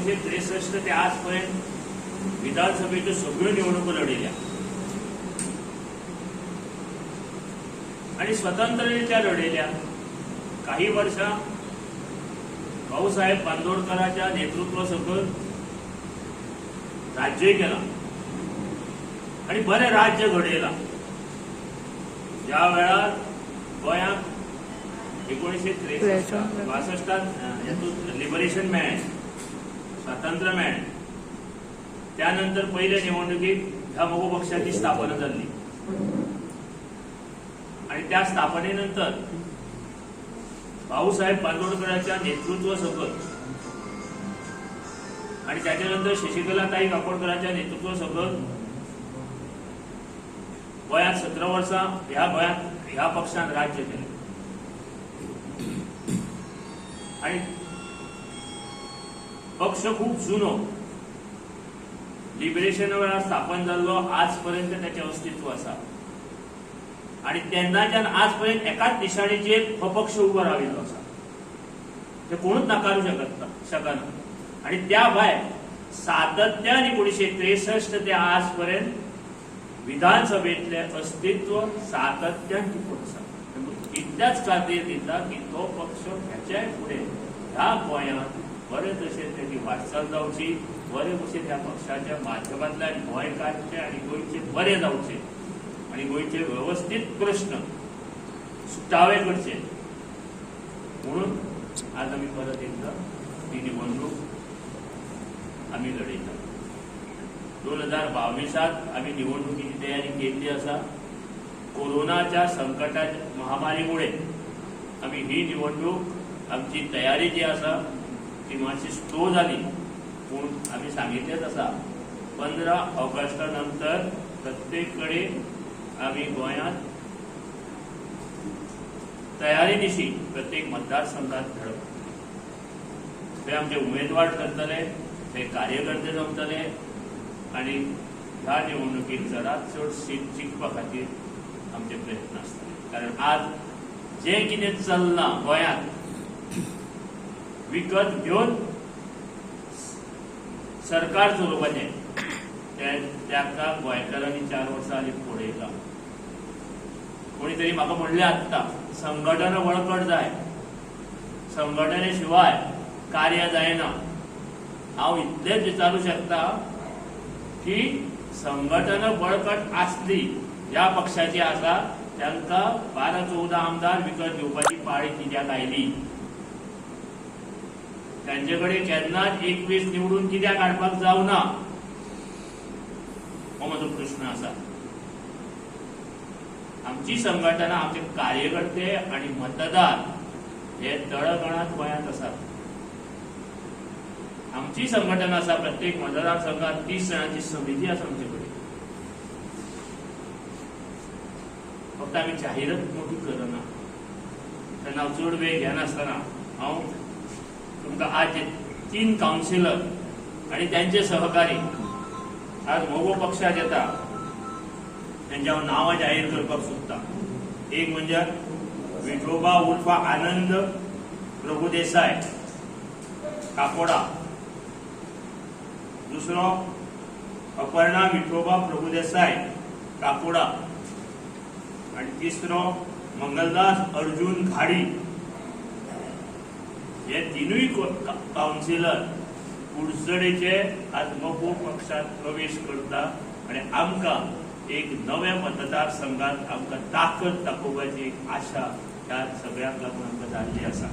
1963 ते आजपर्यंत विधानसभेच्यो सगळ्यो निवडणुको लढयल्या आणि स्वतंत्ररित्या लढयल्या। काही वर्षां भाऊसाहेब बांदोडकरांच्या नेतृत्व सकल राज्य केला आणि बरे राज्य घडयला। ज्या वेळार गोंयांत 1963 लिबरेशन मेळ्ळें, स्वातंत्र्य मेळ्ळें, त्यानंतर पयले निवडणुकीत ह्या मोगो पक्षाची स्थापना जाल्ली आणि त्या स्थापनेनंतर भाऊसाहेब बांदोडकरांच्या नेतृत्व सकल आणि त्याच्यानंतर शशिकलाताई काकोडकरांच्या नेतृत्व सकल गोंयांत 17 वर्सां ह्या पक्षान राज्य केलें आणि पक्ष खूप जुनो लिबरेशन वेळार स्थापन जाल्लो आजपर्यंत त्याचे अस्तित्व आसा आणि तेन्नाच्यान आजपर्यंत एकाच निशाणेचेर हो पक्ष उबो राविल्लो आसा, ते कोणूच नाकारू शकना। आणि त्या भायर सातत्यान 1963 ते आजपर्यंत विधानसभेतले अस्तित्व सातत्यान टिकून आसा। इतल्याच खातीर दिता की तो पक्ष ह्याच्याय फुडें ह्या गोंयांत बरे तशें तेची वाटचाल जावची, बरे भशेन ह्या पक्षाच्या माध्यमांतल्यान गोंयकारचे आनी गोंयचे बरे जावचे आणि गोंयचे व्यवस्थित प्रश्न सुटावे करचे म्हणून आज आमी परत एकदा ही निवडणूक आमी लढयता। 2022 आमी निवडणुकीची तयारी केल्ली आसा। कोरोनाच्या संकटाच्या महामारीमुळे आमी ही निवडणूक आमची तयारी जी आसा ती मातशी स्लो जाली, पूण आमी सांगितलेच आसा 15 ऑगस्टा नंतर प्रत्येक कडेन आमी गोंयांत तयारी दिशी प्रत्येक मतदारसंघात धडक ते आमचे उमेदवार ठरतले, ते कार्यकर्ते जमतले आणि ह्या निवडणुकीत चडांत चड सीट जिखपा खातीर आमचे प्रयत्न आसतले। कारण आज जे कितें चलना गोंयांत विकत घेवन सरकार चलोवपाचें त्याका गोंयकारांनी 4 वर्सां आदी फोडयला। कोणी तरी म्हाका म्हणलें आत्तां संघटना बळकट जाय, संघटने शिवाय कार्य जायना। हांव इतलेंच विचारूं शकता की संघटना बळकट आसली ज्या पक्षाची आसा तांकां 12-14 आमदार विकत घेवपाची पाळी कित्याक आयली? त्यांचे कडेन केन्नाच 21 निवडून कित्याक हाडपाक जावना हो म्हजो प्रश्न आसा। आमची संघटना, आमचे कार्यकर्ते आणि मतदार हे तळकणात गोंयांत आसात। आमची संघटना आसा, प्रत्येक मतदारसंघात 30 जाणांची समिती आसा आमचे कडेन। फक्त आमी जाहीरच मोठी करना, तेन्ना हांव चड वेळ घेनासतना हांव तुमकां आज 3 कावन्सिलर आणि त्यांचे सहकारी आज मोगो पक्षात येता त्यांची हांव नांवां जाहीर करपाक सोदता। एक म्हणजे विठोबा उर्फ आनंद प्रभुदेसाय काकोडा, दुसरो अपर्णा विठोबा प्रभुदेसाय काकोडा आणि तिसरो मंगलदास अर्जुन घाडी। हे तिनूय कावन्सिलर कुडचडेचे आज मोगो पक्षात प्रवेश करता आणि आमकां एक नव्या मतदारसंघात आमकां ताकद दाखोवपाची एक आशा ह्या सगळ्यांक लागून आमकां जाल्ली आसा।